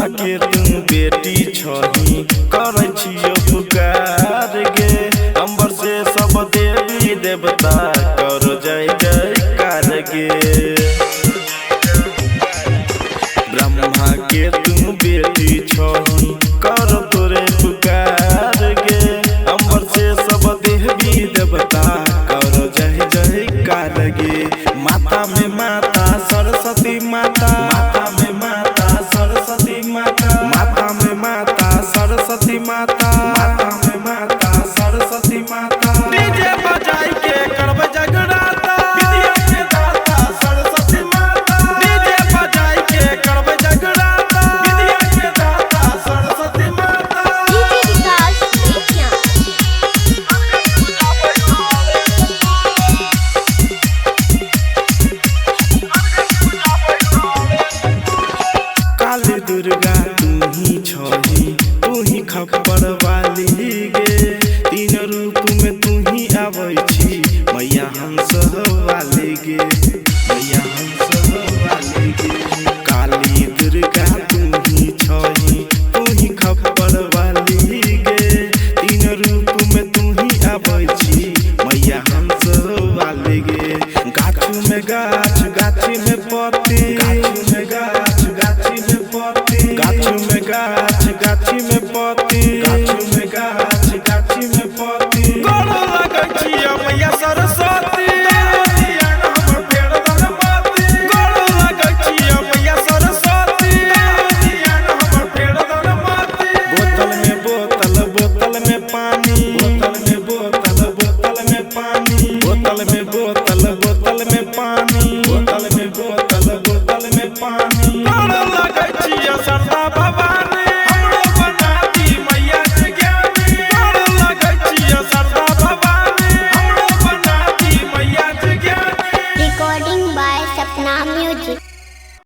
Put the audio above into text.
ब्रह्मा के तू बेटी छही करै छियो पुकार गे। अंबर से सब देवी देवता करो जय जयकार गे। ब्रह्मा के तू बेटी छही कर तोरे पुकार गे। अंबर से सब देवी देवता करो जय जयकार गे। माता में माता सरस्वती माता, माता में माता सरस्वती माता, माता में माता सरस्वती माता, माता में माता सरस्वती माता। डीजे बजाई के करबै जगराता, विद्या के दाता सरस्वती माता। डीजे बजाई के करबै जगराता, विद्या के दाता सरस्वती माता। काली दुर्गा तू ही छही, तू ही खप्पर वाली गे। तीन रूप में तू ही आबै छी, मैया हंस वाली गे, मैया हंस वाली गे। काली दुर्गा तू ही छही, तू ही खप्पर वाली गे। तीन रूप में तू ही आबै छी, मैया हंस वाली गे। गाछ में गाछ, गाछी में पत्ती, गाछ में गाछ, गाछी में पत्ती, गाछ में गाछ, गाछी में पत्ती।